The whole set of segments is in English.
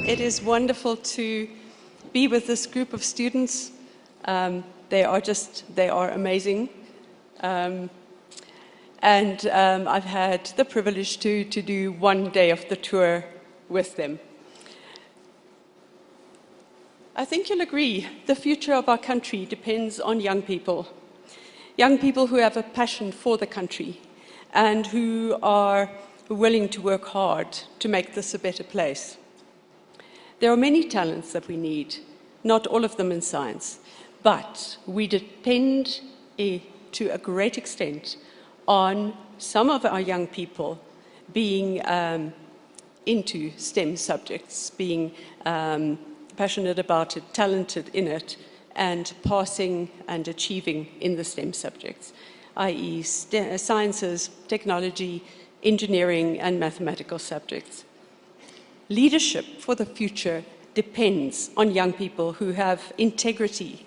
It is wonderful to be with this group of students. They are amazing. And I've had the privilege to do one day of the tour with them. I think you'll agree, the future of our country depends on young people who have a passion for the country and who are willing to work hard to make this a better place. There are many talents that we need, not all of them in science, but we depend to a great extent on some of our young people being into STEM subjects, being passionate about it, talented in it, and passing and achieving in the STEM subjects, i.e. sciences, technology, engineering, and mathematical subjects. Leadership for the future depends on young people who have integrity,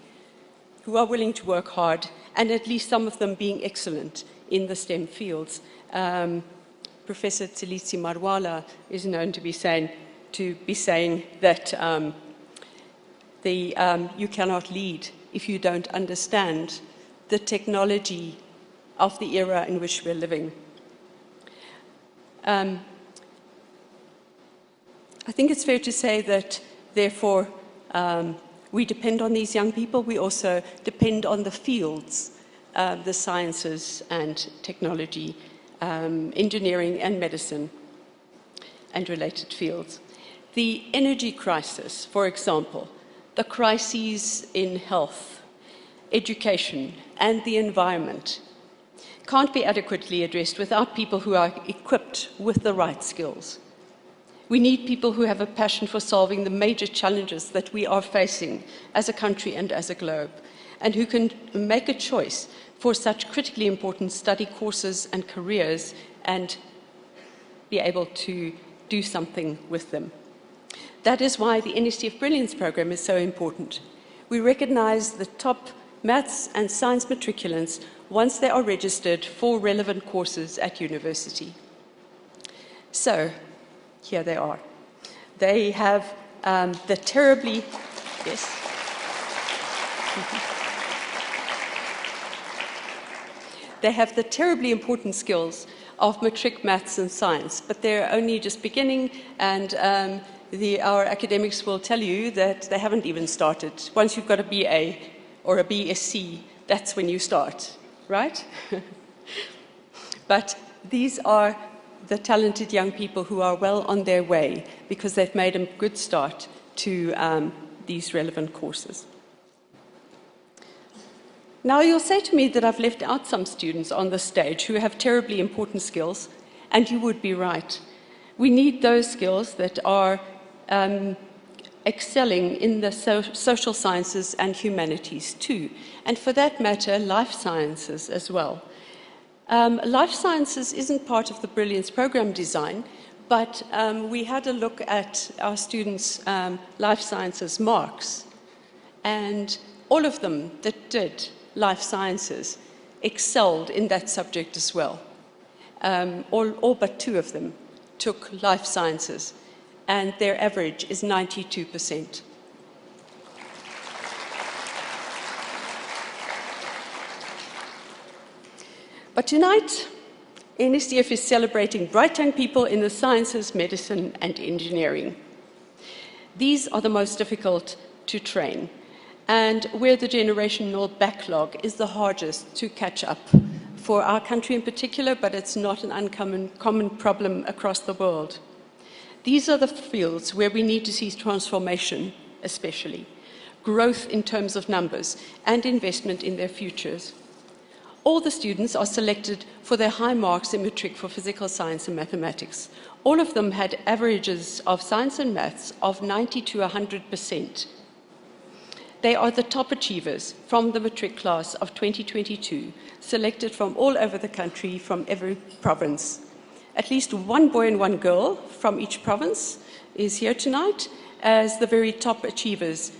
who are willing to work hard, and at least some of them being excellent in the STEM fields. Professor Tsilitsi Marwala is known to be saying that you cannot lead if you don't understand the technology of the era in which we're living. I think it's fair to say that, therefore, we depend on these young people. We also depend on the fields, the sciences and technology, engineering and medicine, and related fields. The energy crisis, for example, the crises in health, education, and the environment can't be adequately addressed without people who are equipped with the right skills. We need people who have a passion for solving the major challenges that we are facing as a country and as a globe, and who can make a choice for such critically important study courses and careers and be able to do something with them. That is why the NSTF Brilliants Programme is so important. We recognize the top maths and science matriculants once they are registered for relevant courses at university. So, here they are. They have the terribly, yes. They have the terribly important skills of matric maths and science, but they're only just beginning, and our academics will tell you that they haven't even started. Once you've got a BA or a BSc, that's when you start, right? But these are the talented young people who are well on their way because they've made a good start to these relevant courses. Now, you'll say to me that I've left out some students on the stage who have terribly important skills, and you would be right. We need those skills that are excelling in the social sciences and humanities too, and for that matter, life sciences as well. Life sciences isn't part of the Brilliance Programme design, but we had a look at our students' life sciences marks, and all of them that did life sciences excelled in that subject as well. All but 2 of them took life sciences, and their average is 92%. But tonight, NSTF is celebrating bright young people in the sciences, medicine, and engineering. These are the most difficult to train, and where the generational backlog is the hardest to catch up for our country in particular, but it's not an uncommon problem across the world. These are the fields where we need to see transformation, especially growth in terms of numbers and investment in their futures. All the students are selected for their high marks in matric for physical science and mathematics. All of them had averages of science and maths of 90 to 100%. They are the top achievers from the matric class of 2022, selected from all over the country, from every province. At least 1 boy and 1 girl from each province is here tonight as the very top achievers,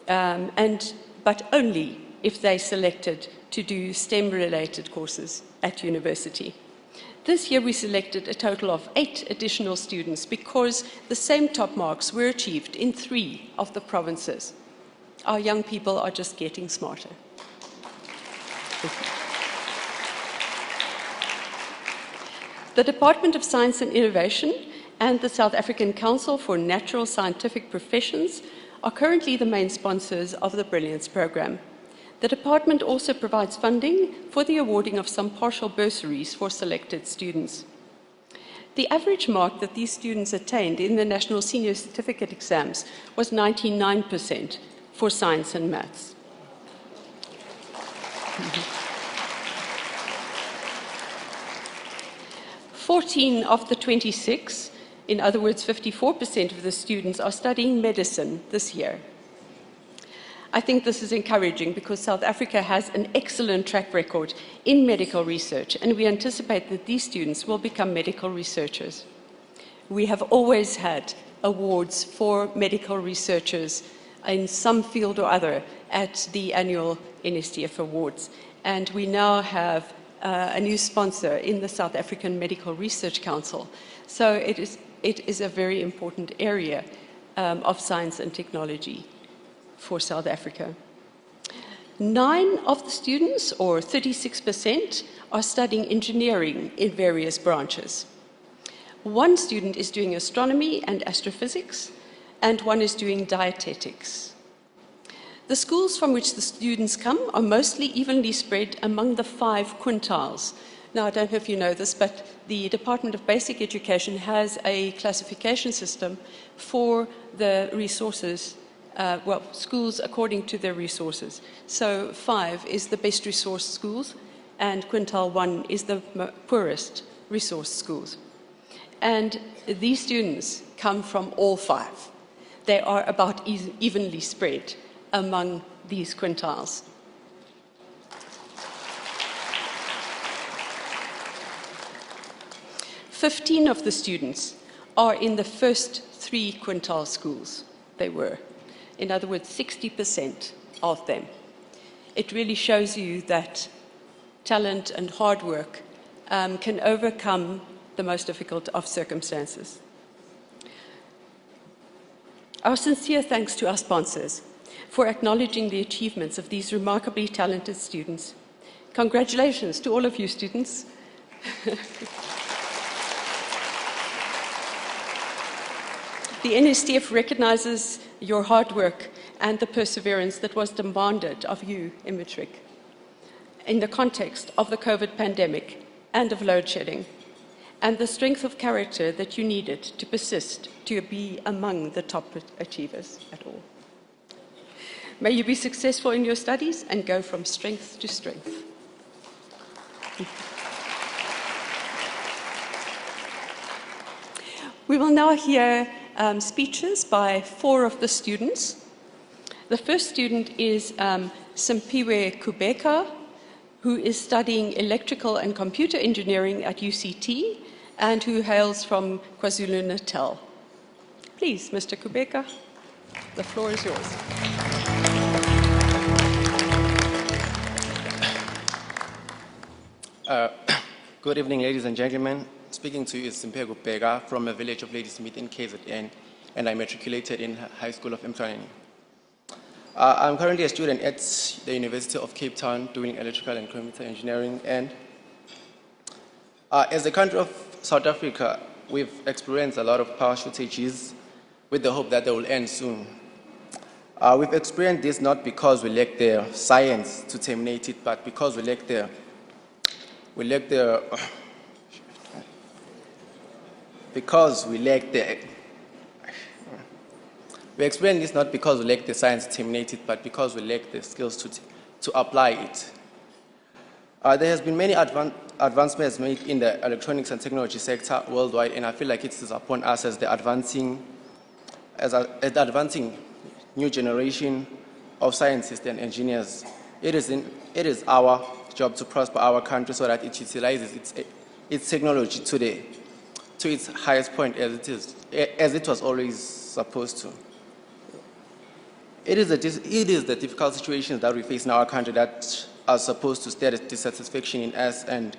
but only if they selected to do STEM-related courses at university. This year we selected a total of 8 additional students because the same top marks were achieved in 3 of the provinces. Our young people are just getting smarter. The Department of Science and Innovation and the South African Council for Natural Scientific Professions are currently the main sponsors of the Brilliants Programme. The department also provides funding for the awarding of some partial bursaries for selected students. The average mark that these students attained in the National Senior Certificate exams was 99% for science and maths. 14 of the 26, in other words 54% of the students, are studying medicine this year. I think this is encouraging because South Africa has an excellent track record in medical research, and we anticipate that these students will become medical researchers. We have always had awards for medical researchers in some field or other at the annual NSTF Awards, and we now have a new sponsor in the South African Medical Research Council. So it is a very important area of science and technology for South Africa. 9 of the students, or 36%, are studying engineering in various branches. 1 student is doing astronomy and astrophysics, and 1 is doing dietetics. The schools from which the students come are mostly evenly spread among the 5 quintiles. Now, I don't know if you know this, but the Department of Basic Education has a classification system for the resources, schools according to their resources. So 5 is the best resource schools, and quintile 1 is the poorest resource schools. And these students come from all 5. They are about evenly spread among these quintiles. "15 of the students are in the first 3 quintile schools. They were. In other words, 60% of them. It really shows you that talent and hard work can overcome the most difficult of circumstances. Our sincere thanks to our sponsors for acknowledging the achievements of these remarkably talented students. Congratulations to all of you students. The NSTF recognizes your hard work and the perseverance that was demanded of you in matric in the context of the COVID pandemic and of load shedding, and the strength of character that you needed to persist to be among the top achievers at all. May you be successful in your studies and go from strength to strength. We will now hear speeches by 4 of the students. The first student is Simpiwe Kubeka, who is studying electrical and computer engineering at UCT and who hails from KwaZulu-Natal. Please, Mr. Kubeka, the floor is yours. Good evening, ladies and gentlemen. Speaking to you is Simpiwe Kubeka from a village of Ladysmith in KZN, and I matriculated in High School of Mtwaneni. I'm currently a student at the University of Cape Town doing electrical and computer engineering, and as a country of South Africa, we've experienced a lot of power shortages with the hope that they will end soon. We've experienced this not because we lack the science to terminate it, but because we lack the we experience this not because we lack the science to terminate it, but because we lack the skills to apply it. There has been many advancements made in the electronics and technology sector worldwide, and I feel like it is upon us as the advancing new generation of scientists and engineers. It is our job to prosper our country so that it utilizes its technology today to its highest point as it was always supposed to. It is the difficult situations that we face in our country that are supposed to stir dissatisfaction in us and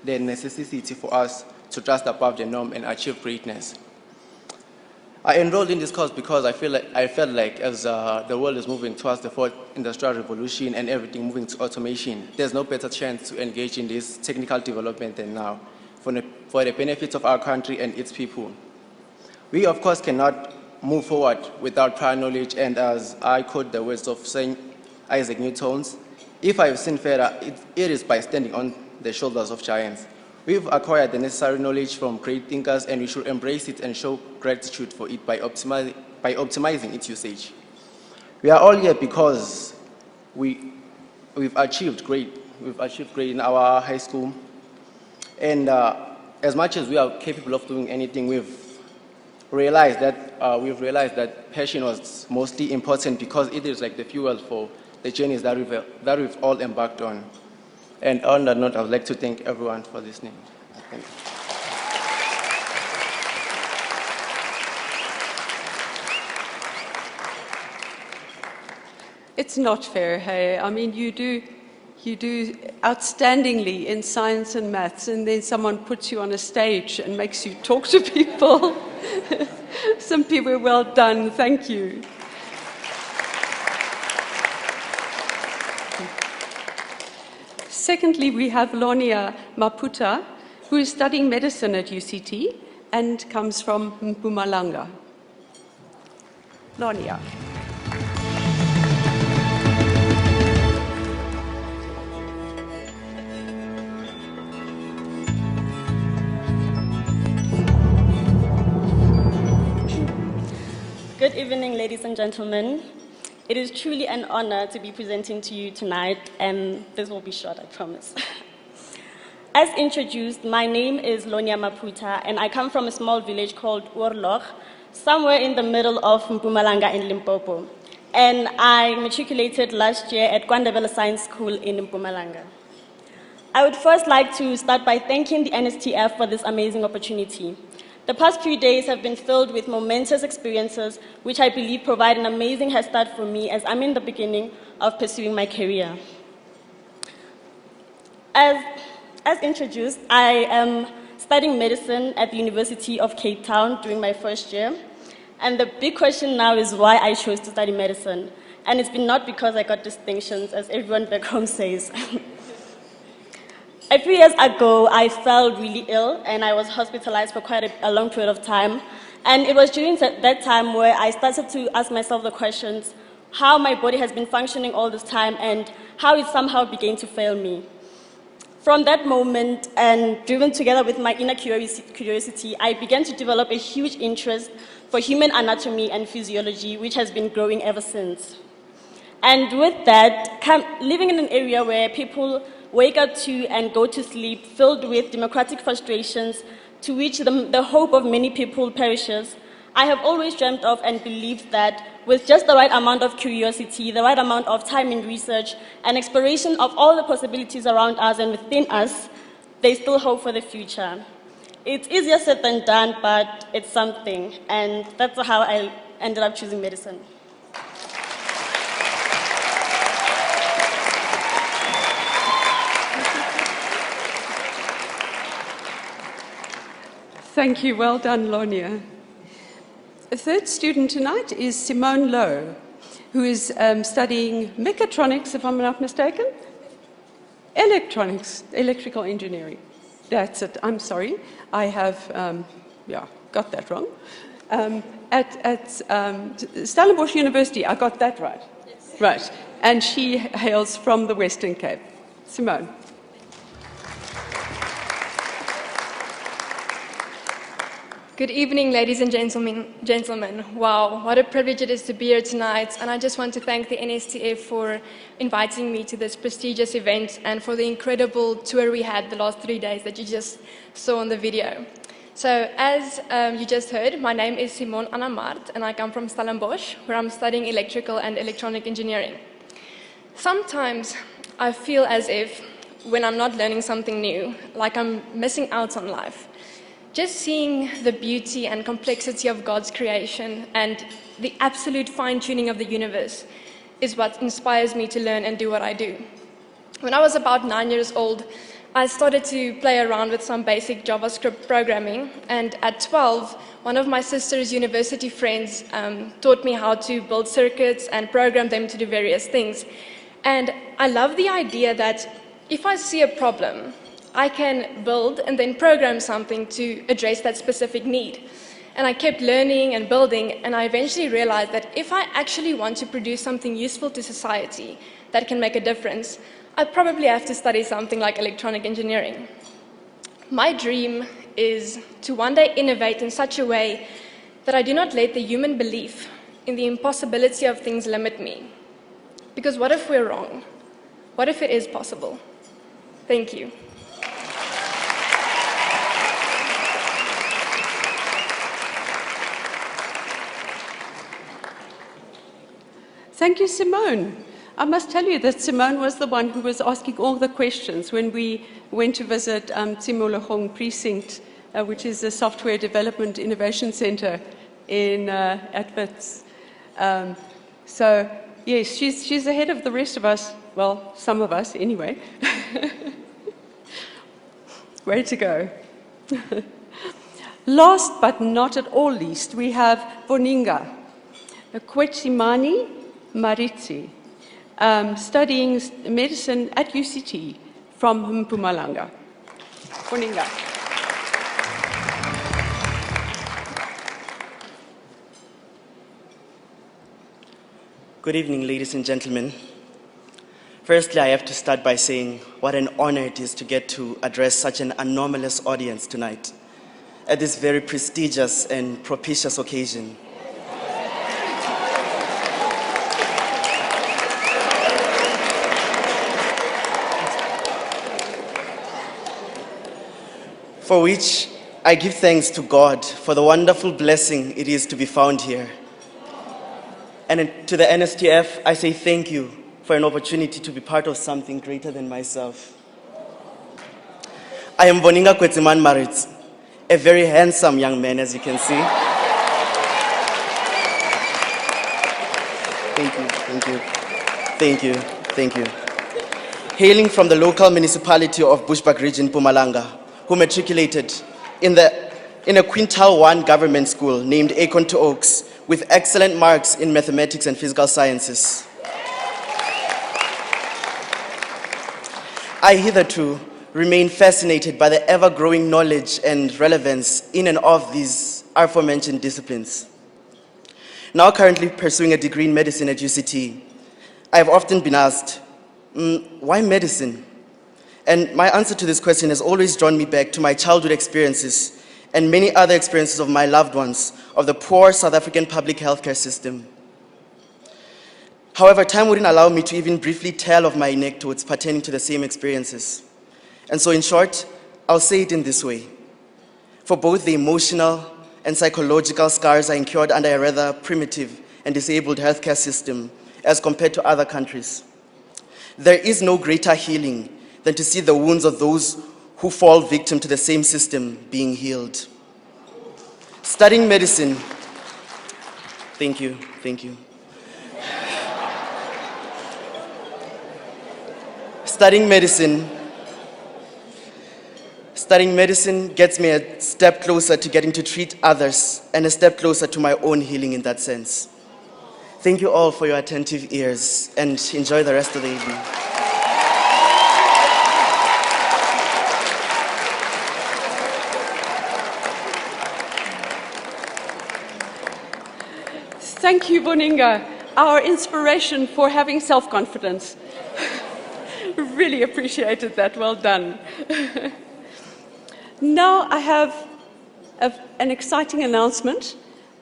the necessity for us to trust above the norm and achieve greatness. I enrolled in this course because I felt like as the world is moving towards the fourth industrial revolution and everything moving to automation, there's no better chance to engage in this technical development than now for the benefit of our country and its people. We, of course, cannot move forward without prior knowledge, and as I quote the words of Saint Isaac Newton's, if I've seen further, it is by standing on the shoulders of giants. We've acquired the necessary knowledge from great thinkers, and we should embrace it and show gratitude for it by optimizing its usage. We are all here because we've achieved great. We've achieved great in our high school, and as much as we are capable of doing anything, we've realized that passion was mostly important because it is like the fuel for the journeys that we've all embarked on. And on that note, I would like to thank everyone for listening. Thank you. It's not fair, hey? I mean, you do outstandingly in science and maths, and then someone puts you on a stage and makes you talk to people. Simply, we're well done. Thank you. Secondly, we have Lonia Maputa, who is studying medicine at UCT and comes from Mpumalanga. Lonia. Good evening, ladies and gentlemen. It is truly an honor to be presenting to you tonight, and this will be short, I promise. As introduced, my name is Lonia Maputa, and I come from a small village called Oorlog, somewhere in the middle of Mpumalanga in Limpopo. And I matriculated last year at Kwandebele Science School in Mpumalanga. I would first like to start by thanking the NSTF for this amazing opportunity. The past few days have been filled with momentous experiences, which I believe provide an amazing head start for me as I'm in the beginning of pursuing my career. As introduced, I am studying medicine at the University of Cape Town during my first year. And the big question now is why I chose to study medicine. And it's been not because I got distinctions, as everyone back home says. A few years ago, I fell really ill, and I was hospitalized for quite a long period of time. And it was during that time where I started to ask myself the questions, how my body has been functioning all this time, and how it somehow began to fail me. From that moment, and driven together with my inner curiosity, I began to develop a huge interest for human anatomy and physiology, which has been growing ever since. And with that, living in an area where people wake up to and go to sleep filled with democratic frustrations to which the hope of many people perishes, I have always dreamt of and believed that with just the right amount of curiosity, the right amount of time in research, and exploration of all the possibilities around us and within us, there's still hope for the future. It's easier said than done, but it's something, and that's how I ended up choosing medicine. Thank you. Well done, Lonia. The third student tonight is Simone Lowe, who is studying mechatronics, if I'm not mistaken. Electronics, electrical engineering. That's it. I'm sorry. I have, got that wrong. At Stellenbosch University, I got that right. Yes. Right. And she hails from the Western Cape. Simone. Good evening, ladies and gentlemen. Wow, what a privilege it is to be here tonight. And I just want to thank the NSTF for inviting me to this prestigious event and for the incredible tour we had the last 3 days that you just saw on the video. So as you just heard, my name is Simone Anamart and I come from Stellenbosch, where I'm studying electrical and electronic engineering. Sometimes I feel as if when I'm not learning something new, like I'm missing out on life. Just seeing the beauty and complexity of God's creation and the absolute fine-tuning of the universe is what inspires me to learn and do what I do. When I was about 9 years old, I started to play around with some basic JavaScript programming, and at 12, one of my sister's university friends taught me how to build circuits and program them to do various things. And I love the idea that if I see a problem, I can build and then program something to address that specific need. And I kept learning and building, and I eventually realized that if I actually want to produce something useful to society that can make a difference, I probably have to study something like electronic engineering. My dream is to one day innovate in such a way that I do not let the human belief in the impossibility of things limit me. Because what if we're wrong? What if it is possible? Thank you. Thank you, Simone. I must tell you that Simone was the one who was asking all the questions when we went to visit Tsimologong Precinct, which is a software development innovation center at Wits. So, yes, she's ahead of the rest of us, well, some of us anyway. Way to go. Last but not at all least, we have Voninga Kwetsimani Maritsi, studying medicine at UCT from Mpumalanga. Voninga. Good evening, ladies and gentlemen. Firstly, I have to start by saying what an honor it is to get to address such an anomalous audience tonight at this very prestigious and propitious occasion. For which I give thanks to God for the wonderful blessing it is to be found here. And to the NSTF, I say thank you for an opportunity to be part of something greater than myself. I am Voninga Kwetsimani Maritsi, a very handsome young man, as you can see. Thank you. Hailing from the local municipality of Bushbuck Region, Mpumalanga, who matriculated in a Quintile 1 government school named Acorn to Oaks with excellent marks in mathematics and physical sciences. I hitherto remain fascinated by the ever-growing knowledge and relevance in and of these aforementioned disciplines. Now currently pursuing a degree in medicine at UCT, I have often been asked, why medicine? And my answer to this question has always drawn me back to my childhood experiences and many other experiences of my loved ones of the poor South African public healthcare system. However, time wouldn't allow me to even briefly tell of my anecdotes pertaining to the same experiences. And so in short, I'll say it in this way. For both the emotional and psychological scars I incurred under a rather primitive and disabled healthcare system as compared to other countries, there is no greater healing than to see the wounds of those who fall victim to the same system being healed. Studying medicine, thank you. Studying medicine gets me a step closer to getting to treat others and a step closer to my own healing in that sense. Thank you all for your attentive ears and enjoy the rest of the evening. Thank you, Voninga, our inspiration for having self-confidence. Really appreciated that. Well done. Now I have an exciting announcement.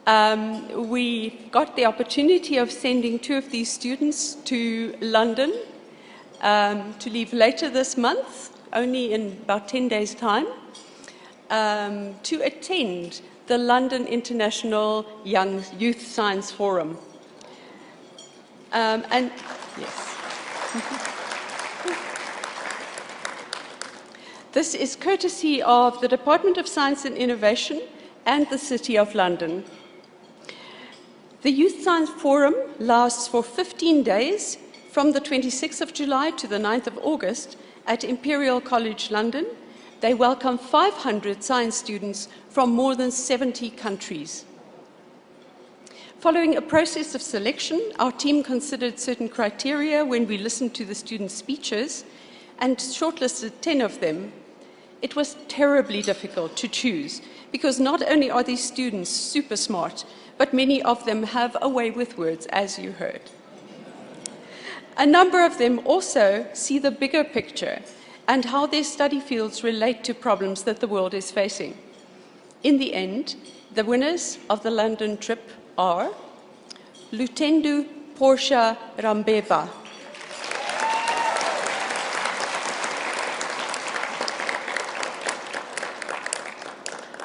We got the opportunity of sending 2 of these students to London to leave later this month, only in about 10 days' time, to attend the London International Young Youth Science Forum. Yes. This is courtesy of the Department of Science and Innovation and the City of London. The Youth Science Forum lasts for 15 days from the 26th of July to the 9th of August at Imperial College London. They welcome 500 science students from more than 70 countries. Following a process of selection, our team considered certain criteria when we listened to the students' speeches and shortlisted 10 of them. It was terribly difficult to choose because not only are these students super smart, but many of them have a way with words, as you heard. A number of them also see the bigger picture and how their study fields relate to problems that the world is facing. In the end, the winners of the London trip are Lutendo Portia Rambeva,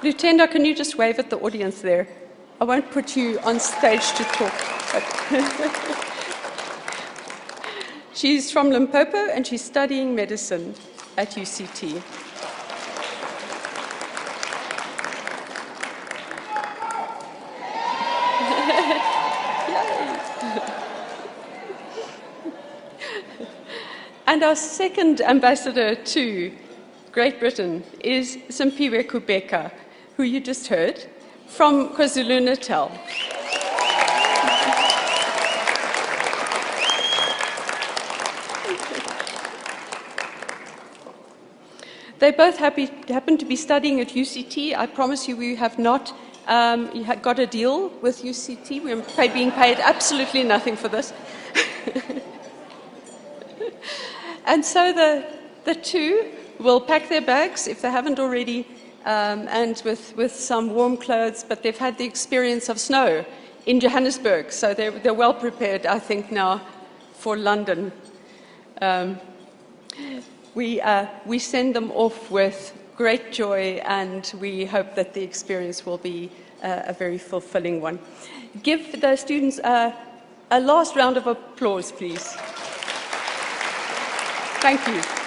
Lutendo, can you just wave at the audience there? I won't put you on stage to talk. She's from Limpopo and she's studying medicine at UCT. And our second ambassador to Great Britain is Simpiwe Kubeka, who you just heard, from KwaZulu-Natal. They both happen to be studying at UCT. I promise you we have not got a deal with UCT. We're being paid absolutely nothing for this. And so the two will pack their bags, if they haven't already, and with some warm clothes, but they've had the experience of snow in Johannesburg, so they're well prepared, I think, now for London. We send them off with great joy, and we hope that the experience will be a very fulfilling one. Give the students a last round of applause, please. Thank you.